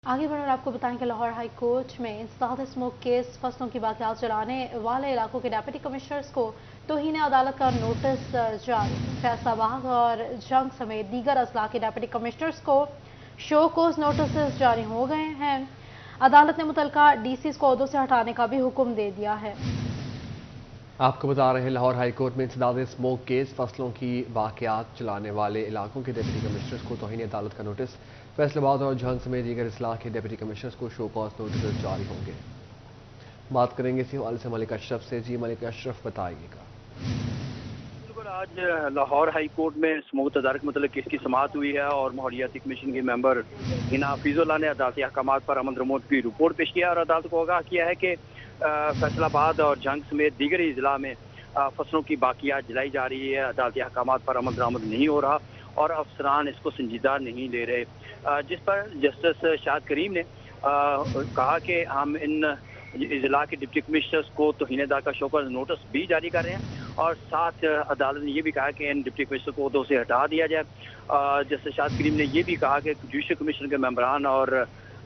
आगे बढ़कर आपको बताएं कि लाहौर हाई कोर्ट में इंसदाद स्मोक केस फसलों की बाक़ियात चलाने वाले इलाकों के डिप्टी कमिश्नर्स को तौहीन अदालत का नोटिस जारी। फैसलाबाद और जंग समेत दीगर अजला के डिप्टी कमिश्नर्स को शो कोज नोटिस जारी हो गए हैं। अदालत ने मुतलका डीसीज को ओहदों से हटाने का भी हुक्म दे दिया है। आपको बता रहे हैं लाहौर हाई कोर्ट में इंसदाद स्मोक केस फसलों की बाक़ियात चलाने वाले इलाकों के डिप्टी कमिश्नर्स को तौहीन अदालत का नोटिस। फैसलाबाद और झंग समेत दीगर इस्लाह के डिप्टी कमिश्नर्स को शो कॉज नोटिस जारी होंगे। बात करेंगे इसी हवाले से मलिक अशरफ से। जी मलिक अशरफ, बताइएगा। बिल्कुल, आज लाहौर हाई कोर्ट में स्मोक तदारक मतलब केस की समाअत हुई है और माहौलियाती कमीशन के मेंबर हिना हफीजुल्लाह ने अदालती अहकामात पर अमल दरमोद की रिपोर्ट पेश किया और अदालत को आगाह किया है कि फैसलाबाद और जंग समेत दीगर अजला में फसलों की बाक़ियात जलाई जा रही है। अदालती अहकामात पर अमल दरामद नहीं हो रहा और अफसरान इसको संजीदा नहीं ले रहे, जिस पर जस्टिस शाहिद करीम ने कहा कि हम इन अजला के डिप्टी कमिश्नर्स को तौहीन अदालत का शोकॉज नोटिस भी जारी कर रहे हैं और साथ अदालत ने यह भी कहा कि इन डिप्टी कमिश्नर को ओहदों से हटा दिया जाए। जस्टिस शाहिद करीम ने यह भी कहा कि जुडिशल कमीशन के मेंबरान और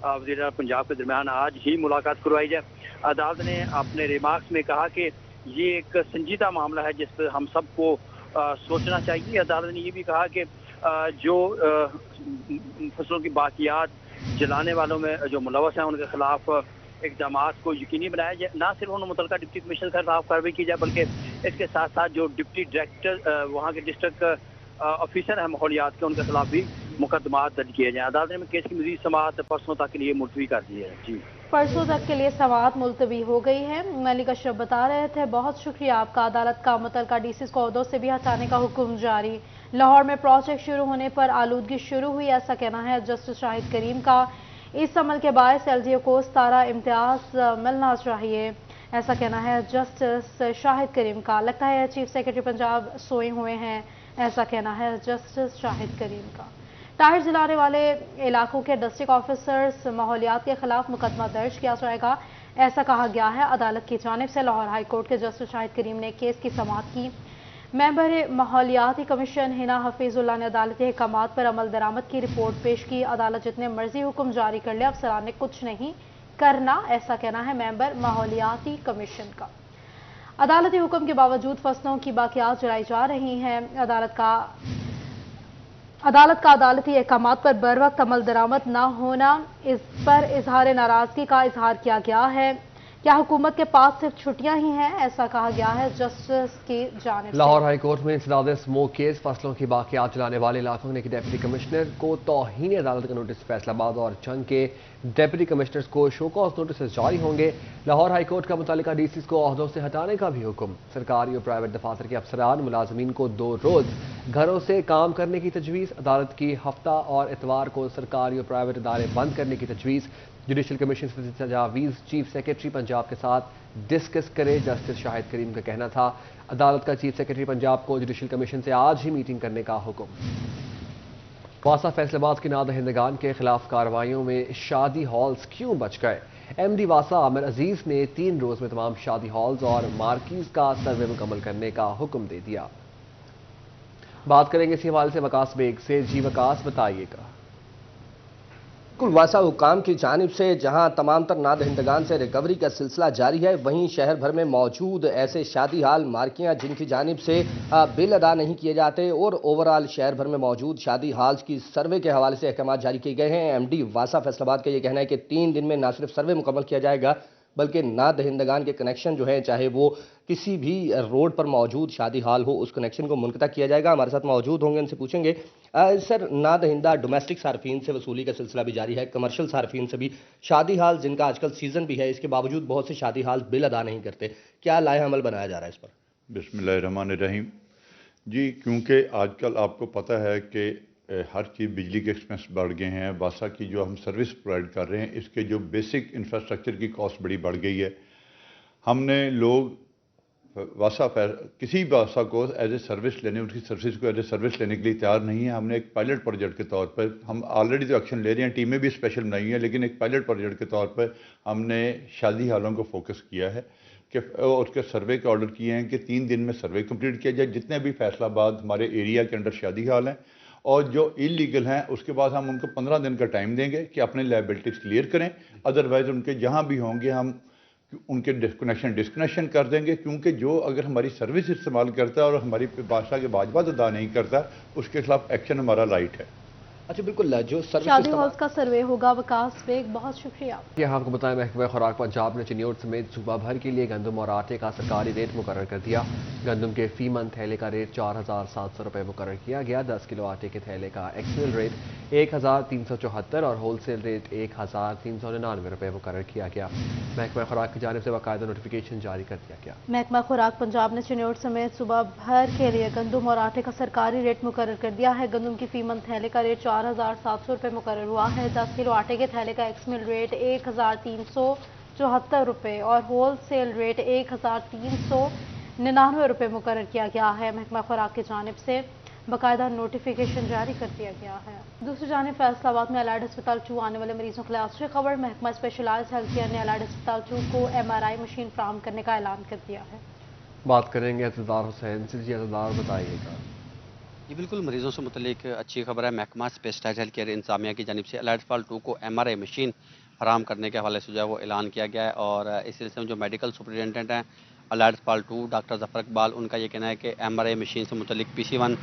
वज़ीर पंजाब के दरमियान आज ही मुलाकात करवाई जाए। अदालत ने अपने रिमार्क्स में कहा कि ये एक संजीदा मामला है जिस पर हम सबको सोचना चाहिए। अदालत ने यह भी कहा कि जो फसलों की बाक़ियात जलाने वालों में जो मुलव्वस हैं उनके खिलाफ इक़दाम को यकीनी बनाया जाए। ना सिर्फ उन मुतल्लिका डिप्टी कमिश्नर के खिलाफ कार्रवाई की जाए बल्कि इसके साथ साथ जो डिप्टी डायरेक्टर वहाँ के डिस्ट्रिक्ट ऑफिसर हैं माहौलियात के, उनके खिलाफ भी मुकदमा दर्ज किए जाएँ। अदालत ने केस की मज़ीद समाअत परसों तक के लिए मुलतवी कर दी है। जी, परसों तक के लिए समाअत मुलतवी हो गई है। मलिक अशरफ बता रहे थे। बहुत शुक्रिया आपका। अदालत का मुतल्लिका डीसीज को ओहदों से भी हटाने का हुक्म जारी। लाहौर में प्रोजेक्ट शुरू होने पर आलूदगी शुरू हुई, ऐसा कहना है जस्टिस शाहिद करीम का। इस अमल के बायस एलजीओ को सतारा इम्तियाज मिलना चाहिए, ऐसा कहना है जस्टिस शाहिद करीम का। लगता है चीफ सेक्रेटरी पंजाब सोए हुए हैं, ऐसा कहना है जस्टिस शाहिद करीम का। टायर जलाने वाले इलाकों के डिस्ट्रिक्ट ऑफिसर्स माहौलियात के खिलाफ मुकदमा दर्ज किया जाएगा, ऐसा कहा गया है अदालत की जानिब से। लाहौर हाई कोर्ट के जस्टिस शाहिद करीम ने केस की समाअत की। मेंबर माहौलियाती कमीशन हिना हफीजुल्लाह ने अदालती अहकामात पर अमल दरामद की रिपोर्ट पेश की। अदालत जितने मर्जी हुक्म जारी कर ले, अफसरान ने कुछ नहीं करना, ऐसा कहना है मेंबर माहौलियाती कमीशन का। अदालती हुक्म के बावजूद फसलों की बाक़ियात जलाई जा रही हैं। अदालत का अदालती अहकामात पर बर वक्त अमल दरामद न होना, इस पर इजहार नाराजगी का इजहार किया गया है। क्या हुकूमत के पास सिर्फ छुट्टियां ही हैं, ऐसा कहा गया है जस्टिस की जानिब से। लाहौर हाई कोर्ट में इंसदाद स्मोक केस फसलों की बाक़ियात चलाने वाले इलाकों के डिप्टी कमिश्नर को तौहीन अदालत का नोटिस। फैसलाबाद और जंग के डिप्टी कमिश्नर्स को शो कॉज नोटिस जारी होंगे। लाहौर हाई कोर्ट का मुतल्लिका डीसीज को ओहदों से हटाने का भी हुक्म। सरकारी और प्राइवेट दफातर के अफसरान मुलाजमीन को 2 रोज़ घरों से काम करने की तजवीज़। अदालत की हफ्ता और इतवार को सरकारी और प्राइवेट इदारे बंद करने की तजवीज़। जुडिशल कमीशन से तजावीज़ चीफ सेक्रेटरी पंजाब के साथ डिस्कस करे, जस्टिस शाहिद करीम का कहना था। अदालत का चीफ सेक्रेटरी पंजाब को जुडिशल कमीशन से आज ही मीटिंग करने का हुक्म। वासा फैसलाबाद के नादहिंदगान के खिलाफ कार्रवाइयों में शादी हॉल्स क्यों बच गए? एमडी वासा आमिर अजीज ने 3 रोज में तमाम शादी हॉल्स और मार्कीज का सर्वे मुकम्मल करने का हुक्म दे दिया। बात करेंगे इसी हवाले से वकास बेग से। जी वकास, बताइएगा। वासा हुकाम की जानिब से जहां तमाम तर नादहिंदगान से रिकवरी का सिलसिला जारी है, वहीं शहर भर में मौजूद ऐसे शादी हाल मार्कियां जिनकी जानिब से बिल अदा नहीं किए जाते और ओवरऑल शहर भर में मौजूद शादी हाल्स की सर्वे के हवाले से अहकाम जारी किए गए हैं। एमडी वासा फैसलाबाद का यह कहना है कि 3 दिन में न सिर्फ सर्वे मुकम्मल किया जाएगा बल्कि नादहिंदगान के कनेक्शन जो है, चाहे वो किसी भी रोड पर मौजूद शादी हाल हो, उस कनेक्शन को मुनक़ता किया जाएगा। हमारे साथ मौजूद होंगे, उनसे पूछेंगे। सर, नादहिंदा डोमेस्टिक सार्फिन से वसूली का सिलसिला भी जारी है, कमर्शियल सार्फिन से भी। शादी हाल जिनका आजकल सीज़न भी है, इसके बावजूद बहुत से शादी हाल बिल अदा नहीं करते, क्या लाए अमल बनाया जा रहा है इस पर? बिस्मिल्लाहिर्रहमानिर्रहीम। जी, क्योंकि आजकल आपको पता है कि हर चीज़ बिजली के एक्सपेंस बढ़ गए हैं। वासा की जो हम सर्विस प्रोवाइड कर रहे हैं, इसके जो बेसिक इंफ्रास्ट्रक्चर की कॉस्ट बड़ी बढ़ गई है। हमने लोग वासा किसी वासा को एज ए सर्विस लेने, उनकी सर्विस को एज ए सर्विस लेने के लिए तैयार नहीं है। हमने एक पायलट प्रोजेक्ट के तौर पर, हम ऑलरेडी तो एक्शन ले रहे हैं, टीमें भी स्पेशल बनाई हैं, लेकिन एक पायलट प्रोजेक्ट के तौर पर हमने शादी हालों को फोकस किया है कि उसके सर्वे के ऑर्डर किए हैं कि 3 दिन में सर्वे कंप्लीट किया जाए, जितने भी फैसलाबाद हमारे एरिया के अंदर शादी हाल हैं, اور جو इलीगल हैं उसके बाद हम उनको 15 दिन का टाइम देंगे कि अपने लाइबिलिटीज़ क्लियर करें, अदरवाइज़ उनके जहाँ भी होंगे हम उनके डिस्कनेक्शन कर देंगे, क्योंकि जो अगर हमारी सर्विस इस्तेमाल करता है और हमारी बादशाह के वाजिबात अदा नहीं करता, उसके खिलाफ एक्शन हमारा राइट है। अच्छा बिल्कुल, जो सर्विस शादी हॉल्स का सर्वे होगा। वकास बेग, बहुत शुक्रिया। यहाँ आपको बताएं, महकमा खुराक पंजाब ने चिन्योट समेत सूबा भर के लिए गंदम और आटे का सरकारी रेट मुकर्रर कर दिया। गंदम के फी मन थैले का रेट 4,700 रुपये मुकर्रर किया गया। 10 किलो आटे के थैले का एक्सएल रेट 1,374 और होलसेल रेट 1,399 रुपये मुकर्रर किया गया। महकमा खुराक की जानिब से बाकायदा नोटिफिकेशन जारी कर दिया गया। महकमा खुराक पंजाब ने चिन्योट समेत सूबा भर के लिए गंदम और आटे का सरकारी रेट मुकर्रर कर दिया है। गंदम की फी मन थैले का रेट 4,700 रुपये मुकर्रर हुआ है। 10 किलो आटे के थैले का एक्समिल रेट 1,374 रुपये और होलसेल रेट 1,399 रुपये मुकर्रर किया गया है। महकमा खुराक की जानिब से बाकायदा नोटिफिकेशन जारी कर दिया गया है। दूसरी जानिब फैसलाबाद में अलाइड अस्पताल 2 आने वाले मरीजों के लिए अच्छी खबर। महकमा स्पेशलाइज्ड हेल्थ केयर ने अलाइड अस्पताल 2 को MRI मशीन फराहम करने का ऐलान कर दिया है। बात करेंगे अज़दार हुसैन से। जी अज़दार, बताइएगा। जी बिल्कुल, मरीजों से मुतल्लिक अच्छी खबर है। महकमा स्पेशलाइज्ड हेल्थ केयर इंतजामिया की जानिब से अलाइड अस्पताल 2 को MRI मशीन फराहम करने के हवाले से जो है वो ऐलान किया गया है। और इस सिलसिले में जो मेडिकल सुपरिटेंडेंट हैं अलाइड अस्पताल 2 डॉक्टर जफर इकबाल, उनका ये कहना है कि MRI मशीन से मुतल्लिक PC1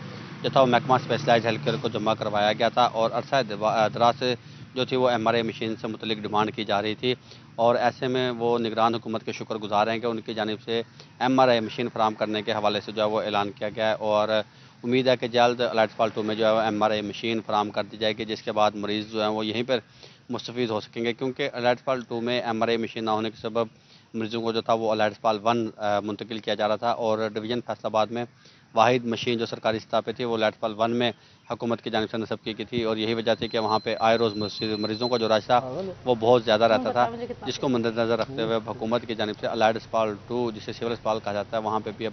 जो था वो महकमा स्पेशलाइज्ड हेल्थ केयर को जमा करवाया गया था और अरसा दराज से जो थी वो MRI मशीन से मुतल्लिक डिमांड की जा रही थी। और ऐसे में वो निगरान हुकूमत के शुक्रगुजार हैं कि उनकी जानिब से MRI मशीन फराहम करने के हवाले से जो है वो ऐलान किया गया है। और उम्मीद है कि जल्द अलाइड अस्पताल 2 में जो है MRI मशीन फराहम कर दी जाएगी, जिसके बाद मरीज़ जो हैं वो यहीं पर मुस्तफ़ीद हो सकेंगे, क्योंकि अलाइड अस्पताल 2 में MRI मशीन ना होने के सबब मरीज़ों को जो था वो अलाइड अस्पताल 1 मुंतकिल किया जा रहा था। और डिवीज़न फैसलाबाद में वाहिद मशीन जो सरकारी सतह पे थी वो अलाइड अस्पताल 1 में हुकूमत की जानिब से नस्ब की गई थी। और यही वजह थी कि वहाँ पे आए रोज़ मरीज़ों का जो रश था वो बहुत ज़्यादा रहता था, जिसको मद्देनज़र रखते हुए हुकूमत की जानिब से अलाइड अस्पताल 2, जिसे सिविल अस्पताल कहा जाता है, वहाँ पर भी अब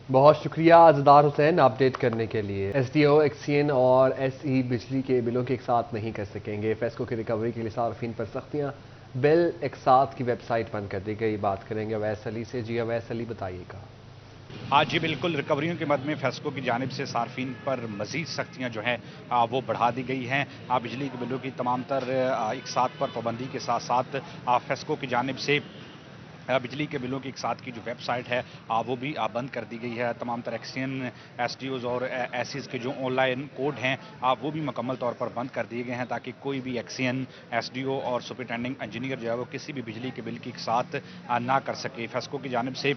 बहुत शुक्रिया अज़दार हुसैन अपडेट करने के लिए। SDO, एक्सियन और SE बिजली के बिलों के एक साथ नहीं कर सकेंगे। फेस्को की रिकवरी के लिए सार्फिन पर सख्तियाँ, बिल एक साथ की वेबसाइट बंद कर दी गई। बात करेंगे अवैस अली से। जी अवैस अली, बताइएगा। हाँ जी बिल्कुल, रिकवरियों के मद में फेस्को की जानिब से सार्फिन पर मज़ीद सख्तियाँ जो हैं वो बढ़ा दी गई हैं। बिजली के बिलों की तमाम तर एक साथ पर पाबंदी के साथ साथ फेस्को की जानिब से बिजली के बिलों की एक साथ की जो वेबसाइट है वो भी बंद कर दी गई है। तमाम तरह एक्सियन, SDOs और एसीज के जो ऑनलाइन कोड हैं वो भी मुकम्मल तौर पर बंद कर दिए गए हैं, ताकि कोई भी एक्सियन, SDO और सुपरिटेंडिंग इंजीनियर जो है वो किसी भी बिजली के बिल की एक साथ ना कर सके। फेस्को की जानिब से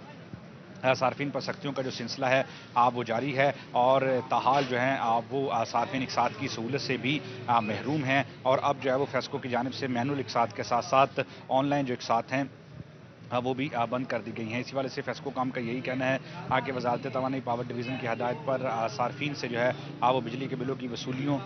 सार्फिन पर सख्तियों का जो सिलसिला है वो जारी है और ताहाल जो है वो सार्फिन एक साथ की सहूलत से भी महरूम हैं। और अब जो है वो फेस्को की जानिब से मैनुअल एक साथ के साथ साथ ऑनलाइन जो एक साथ हैं वो भी बंद कर दी गई हैं। इसी वाले से फेस्को काम का यही कहना है कि वजारत तवानाई पावर डिवीज़न की हदायत पर सार्फिन से जो है वो बिजली के बिलों की वसूलियों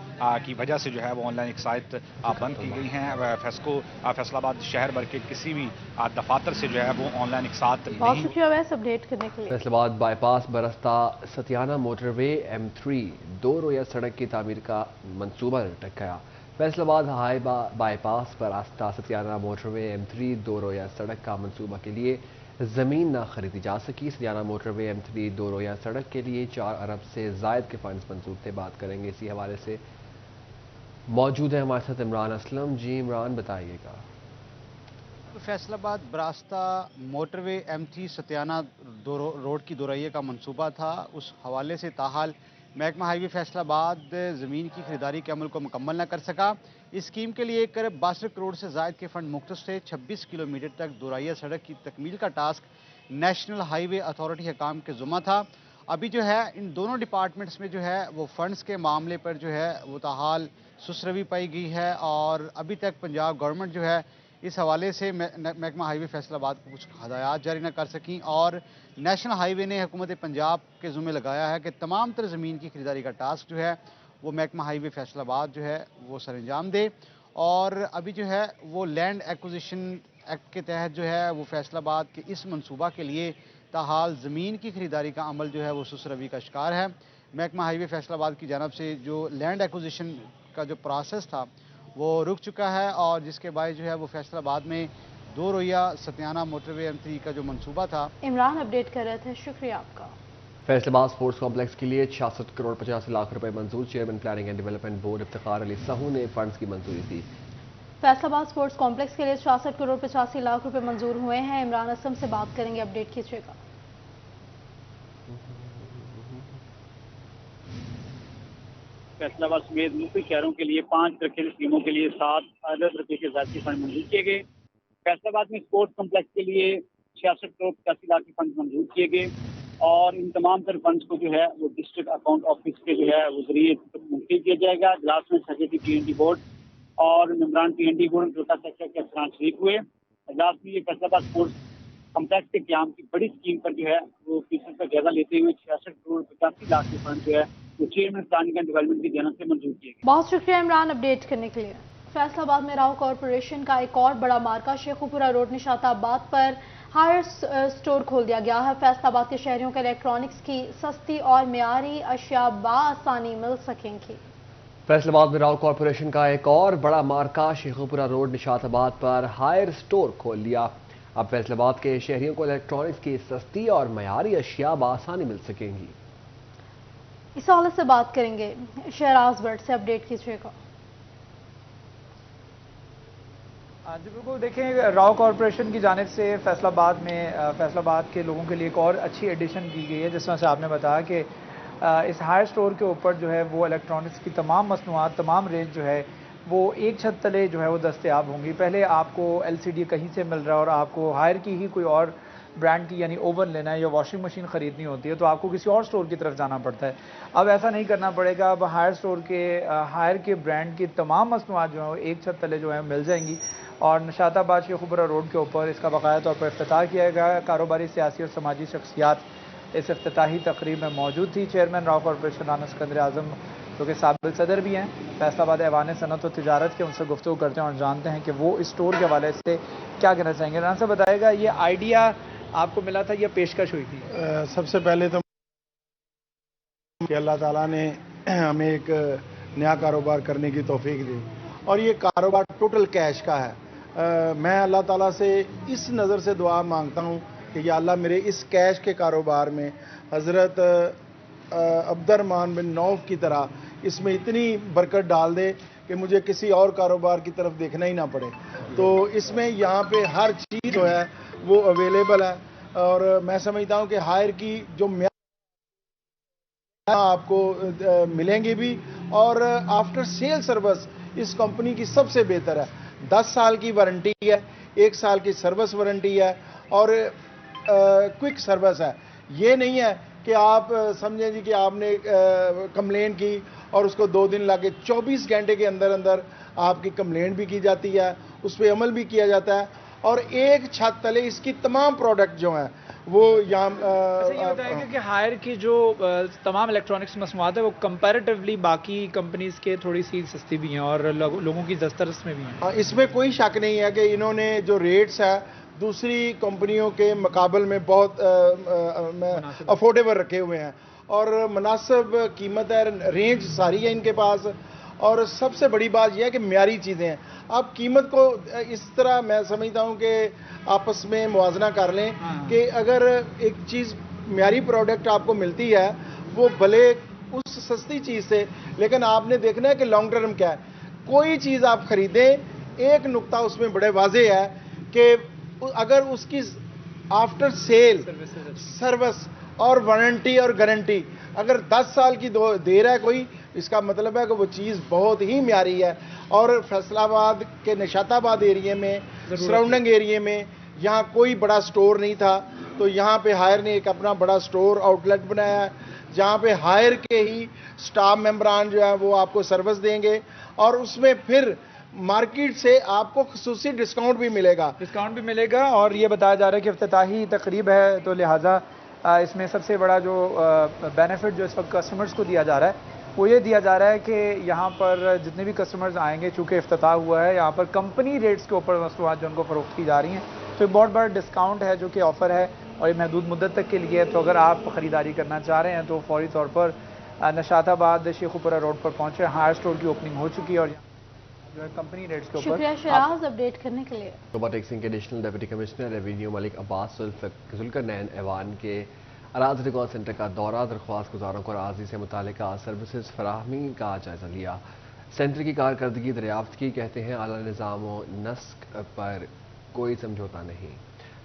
की वजह से जो है वो ऑनलाइन एक साइट बंद की गई हैं। फेस्को फैसलाबाद शहर भर के किसी भी दफातर से जो है वो ऑनलाइन एक साथ बहुत शुक्रिया वैसे अपडेट करने के लिए। फैसलाबाद बाईपास बरस्ता सतियाना मोटरवे M3 2 रोया सड़क की तामीर का मंसूबा लटक गया। फैसलाबाद हाई बाईपास पर आस्था सतियाना मोटरवे M3 2 रोया सड़क का मंसूबा के लिए ज़मीन न खरीदी जा सकी। सतियाना मोटरवे M3 2 रोया सड़क के लिए 4 अरब से ज़ायद के फंड्स मंजूर थे। बात करेंगे इसी हवाले से, मौजूद है हमारे साथ इमरान असलम। जी इमरान, बताइएगा। फैसलाबाद बरास्ता मोटरवे M3 सतियाना रोड की दोरैये का मंसूबा था, उस हवाले से ताहाल महकमा हाईवे फैसलाबाद ज़मीन की खरीदारी के अमल को मुकम्मल न कर सका। इस स्कीम के लिए 1.62 करोड़ से ज़ायद के फंड मुख्तस थे। 26 किलोमीटर तक दोरैया सड़क की तकमील का task national highway authority Hakam के ज़ुम्मा था। अभी जो है इन दोनों डिपार्टमेंट्स में जो है वो फंड्स के मामले पर जो है वो ताहाल सुसरवी पाई गई है और अभी तक पंजाब गवर्नमेंट जो है इस हवाले से महकमा हाईवे फैसलाबाद को कुछ हदायत जारी न कर सकी और नेशनल हाईवे ने हुकूमत पंजाब के ज़ुम्मे लगाया है कि तमाम तर ज़मीन की खरीदारी का टास्क जो है वो महकमा हाईवे फैसलाबाद जो है वो सर अंजाम दे। और अभी जो है वो लैंड एक्विजिशन एक्ट के तहत जो है वो फैसलाबाद के इस मनसूबा के लिए ताहाल ज़मीन की खरीदारी का अमल जो है वो सुसरवी का शिकार है। महकमा हाईवे फैसलाबाद की जानब से जो लैंड एक्विजिशन का जो प्रोसेस था वो रुक चुका है और जिसके बाद जो है वो फैसलाबाद में 2 रोया सतियाना मोटरवे M3 का जो मंसूबा था। इमरान अपडेट कर रहे थे, शुक्रिया आपका। फैसलाबाद स्पोर्ट्स कॉम्प्लेक्स के लिए 66 करोड़ 85 लाख रुपए मंजूर। Chairman planning and development board Iftikhar Ali Sahu ने फंड्स की मंजूरी दी। फैसलाबाद स्पोर्ट्स कॉम्प्लेक्स के लिए 66 करोड़ 85 लाख रुपए मंजूर हुए हैं। इमरान असम से बात करेंगे, अपडेट कीजिएगा। फैसलाबाद समेत मुख्य शहरों के लिए 5 तरक्की स्कीमों के लिए 7 अरब रुपए के ज़ाती फंड मंजूर किए गए। फैसलाबाद में स्पोर्ट्स कम्प्लेक्स के लिए 66 करोड़ 85 लाख के फंड मंजूर किए गए और इन तमाम तर फंड्स को जो है वो डिस्ट्रिक्ट अकाउंट ऑफिस के जो है वो जरिए मुंतकिल किया जाएगा। इजलास में सेक्रेटरी PND बोर्ड और मेंबरान PND बोर्ड कोटा सेक्टर के अफसरान शरीक हुए। इजलास में ये फैसलाबाद स्पोर्ट्स कम्प्लेक्स के क्याम की बड़ी स्कीम पर जो है वो फीसद का जायजा लेते हुए 66 करोड़ 85 लाख के फंड जो है वो चेयरमैन प्लानिंग एंड डेवलपमेंट की जानब से मंजूर किए गए। बहुत शुक्रिया इमरान, अपडेट करने के लिए। फैसलाबाद में राव कॉरपोरेशन का एक और बड़ा मार्का शेखुपुरा रोड निशाताबाद पर हायर स्टोर खोल दिया गया है। फैसलाबाद के शहरियों को इलेक्ट्रॉनिक्स की सस्ती और मियारी अशिया बआसानी मिल सकेंगी। फैसलाबाद में राव कॉरपोरेशन का एक और बड़ा मार्का शेखुपुरा रोड निशाताबाद पर हायर स्टोर खोल लिया। अब फैसलाबाद के शहरियों को इलेक्ट्रॉनिक्स की सस्ती और मयारी अशिया बआसानी मिल सकेंगी। इस हवाले से बात करेंगे शहराज भट्ट से, अपडेट कीजिएगा। जी बिल्कुल, देखें राव कॉरपोरेशन की जानिब से फैसलाबाद के लोगों के लिए एक और अच्छी एडिशन की गई है। जिस तरह से आपने बताया कि इस हायर स्टोर के ऊपर जो है वो इलेक्ट्रॉनिक्स की तमाम मसनूआत, तमाम रेंज जो है वो एक छत तले जो है वो दस्तयाब होंगी। पहले आपको LCD कहीं से मिल रहा है और आपको हायर की ही कोई और ब्रांड की यानी ओवन लेना है या वॉशिंग मशीन ख़रीदनी होती है तो आपको किसी और स्टोर की तरफ जाना पड़ता है। अब ऐसा नहीं करना पड़ेगा। अब हायर के ब्रांड की तमाम मसनूआत जो है वो एक छत तले जो है मिल जाएंगी। और निशाताबाद शेखुपुरा रोड के ऊपर इसका बाकायदा तौर पर इफ्तिताह किया गया। कारोबारी, सियासी और समाजी शख्सियात इस इफ्तिताही तकरीब में मौजूद थी। चेयरमैन राव कॉरपोरेशन राना सिकंदर आज़म जो कि साबिक़ सदर भी हैं फैसलाबाद ऐवान सनत और तिजारत के, उनसे गुफ्तगू करते हैं और जानते हैं कि वो इस स्टोर के हवाले से क्या कहना चाहेंगे। राना साहब बताएगा, ये आइडिया आपको मिला था या पेशकश हुई थी? सबसे पहले तो कि अल्लाह ताला ने हमें एक नया कारोबार करने की तौफीक दी और ये कारोबार टोटल कैश का है। मैं अल्लाह ताला से इस नज़र से दुआ मांगता हूँ कि या अल्लाह मेरे इस कैश के कारोबार में हज़रत अब्दुर्रहमान बिन नौफ की तरह इसमें इतनी बरकत डाल दे कि मुझे किसी और कारोबार की तरफ देखना ही ना पड़े। तो इसमें यहाँ पे हर चीज़ जो है वो अवेलेबल है और मैं समझता हूँ कि हायर की जो आपको मिलेंगी भी और आफ्टर सेल सर्विस इस कंपनी की सबसे बेहतर है। 10 साल की वारंटी है, 1 साल की सर्विस वारंटी है और क्विक सर्विस है। ये नहीं है कि आप समझें जी कि आपने कंप्लेन की और उसको 2 दिन लगे। 24 घंटे के अंदर अंदर आपकी कंप्लेंट भी की जाती है, उस पर अमल भी किया जाता है और एक छत तले इसकी तमाम प्रोडक्ट जो हैं वो यहाँ ये बताएंगे कि हायर की जो तमाम इलेक्ट्रॉनिक्स मसनूआत है वो कंपैरेटिवली बाकी कंपनीज के थोड़ी सी सस्ती भी हैं और लोगों की दस्तरस में भी हैं। इसमें कोई शक नहीं है कि इन्होंने जो रेट्स है दूसरी कंपनियों के मुकाबले में बहुत अफोर्डेबल रखे हुए हैं और मुनासिब कीमत है, रेंज सारी है इनके पास और सबसे बड़ी बात यह है कि म्यारी चीज़ें हैं। आप कीमत को इस तरह मैं समझता हूं कि आपस में मुवाजना कर लें कि अगर एक चीज़ म्यारी प्रोडक्ट आपको मिलती है वो भले उस सस्ती चीज़ से, लेकिन आपने देखना है कि लॉन्ग टर्म क्या है। कोई चीज़ आप खरीदें, एक नुक्ता उसमें बड़े वाजे है कि अगर उसकी आफ्टर सेल सर्विस और वारंटी और गारंटी अगर 10 साल की दे रहा है कोई, इसका मतलब है कि वो चीज़ बहुत ही म्यारी है। और फैसलाबाद के निशाताबाद एरिया में, सराउंडिंग एरिया में यहाँ कोई बड़ा स्टोर नहीं था तो यहाँ पे हायर ने एक अपना बड़ा स्टोर आउटलेट बनाया है जहाँ पे हायर के ही स्टाफ मेंबरान जो है वो आपको सर्विस देंगे और उसमें फिर मार्केट से आपको खुसूसी डिस्काउंट भी मिलेगा। और ये बताया जा रहा है कि इफ्तिताही तकरीब है तो लिहाजा इसमें सबसे बड़ा जो बेनिफिट जो इस वक्त कस्टमर्स को दिया जा रहा है वो ये दिया जा रहा है कि यहाँ पर जितने भी कस्टमर्स आएंगे, चूँकि इफ्तिताह हुआ है, यहाँ पर कंपनी रेट्स के ऊपर मसनूआत जो उनको फ़रोख्त की जा रही हैं तो बहुत बड़ा डिस्काउंट है जो कि ऑफ़र है और ये महदूद मुद्दत तक के लिए है। तो अगर आप ख़रीदारी करना चाह रहे हैं तो फौरी तौर पर निशाताबाद शेखुपुरा रोड पर पहुँचे। हायर स्टोर की ओपनिंग हो चुकी है और जो है कंपनी रेट्स के ऊपर। शुक्रिया शहराज, अपडेट करने के लिए। रोबोटिक सिंह के additional deputy commissioner revenue Malik Abbas Zulqarnain ऐवान के अराज रिकॉर्ड सेंटर का दौरा, दरख्वास्त गुजारों को अराजी से मुतालिका सर्विसेज फराहमी का जायजा लिया। सेंटर की कारकर्दगी दरियाफ्त की। कहते हैं आला निज़ाम व नस्क पर कोई समझौता नहीं।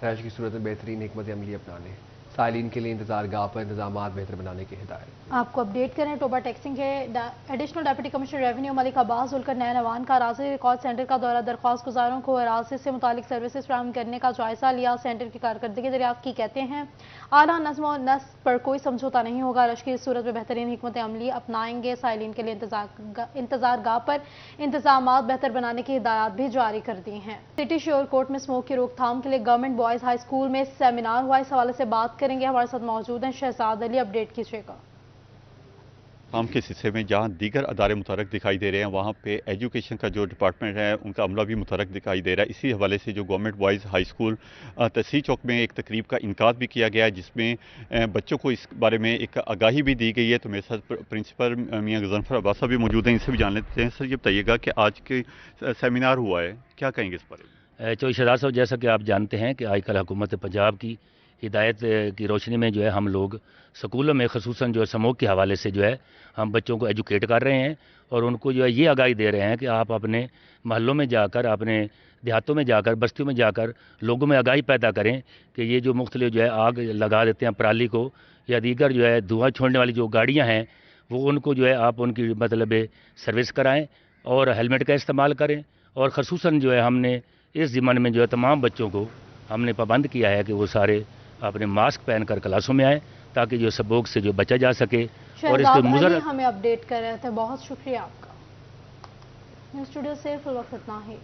रहायश की सूरत में बेहतरीन हिकमत अमली अपनाने, साइलिन के लिए इंतजार गाह पर इंतजामात बेहतर बनाने की हिदायत। आपको अपडेट करें, टोबा टैक्सिंग के additional deputy commissioner revenue Malik Abbas Zulkar नैन अवान का अराजी रिकॉर्ड सेंटर का दौरा, दरख्वास्त गुजारों को अराजी से मुतालिक सर्विसेज फराहम करने का जायजा लिया। सेंटर की कारकर्दगी दरियाफ्त की। कहते हैं आला नज़्म और नस्क पर कोई समझौता नहीं होगा। रश की सूरत में बेहतरीन हिकमत अमली अपनाएंगे। साइलिन के लिए इंतजार गाह पर इंतजामात बेहतर बनाने की हिदायत भी जारी कर दी हैं। सिटी श्योर कोर्ट में स्मोक की रोकथाम के लिए गवर्नमेंट बॉयज हाई स्कूल में सेमिनार हुआ। इस हवाले से बात करेंगे, हमारे साथ मौजूद हैं शहजाद अली। अपडेट कीजिएगा। काम के हिस्से में जहाँ दीगर अदारे मुतरक दिखाई दे रहे हैं, वहाँ पे एजुकेशन का जो डिपार्टमेंट है उनका अमला भी मुतरक दिखाई दे रहा है। इसी हवाले से जो गवर्नमेंट बॉयज़ हाई स्कूल तहसील चौक में एक तकरीब का इनकाद भी किया गया है, जिसमें बच्चों को इस बारे में एक आगाही भी दी गई है। तो मेरे साथ प्रिंसिपल मियाँ गज़नफर अब्बास साहब भी मौजूद हैं, इनसे भी जान लेते हैं। सर ये बताइएगा कि आज के सेमिनार हुआ है, क्या कहेंगे इस बारे में? चौधरी शहजाद साहब, जैसा कि आप जानते हैं कि आजकल हुकूमत पंजाब की हिदायत की रोशनी में जो है हम लोग स्कूलों में खसूसन जो है स्मोक के हवाले से जो है हम बच्चों को एजुकेट कर रहे हैं और उनको जो है ये आगाही दे रहे हैं कि आप अपने महल्लों में जाकर, अपने देहातों में जाकर, बस्तियों में जाकर लोगों में आगाही पैदा करें कि ये जो मुख्तलिफ जो है आग लगा देते हैं पराली को या दीगर जो है धुआं छोड़ने वाली जो गाड़ियाँ हैं वो उनको जो है आप उनकी मतलब सर्विस कराएँ और हेलमेट का इस्तेमाल करें। और खसूसन जो है हमने इस ज़िम्मन में जो है तमाम बच्चों को हमने पाबंद किया है कि वो सारे अपने मास्क पहनकर क्लासों में आए ताकि जो स्मोक से जो बचा जा सके। और इसके मुजर हमें अपडेट कर रहे थे, बहुत शुक्रिया आपका। स्टूडियो से फिल वक्त इतना ही।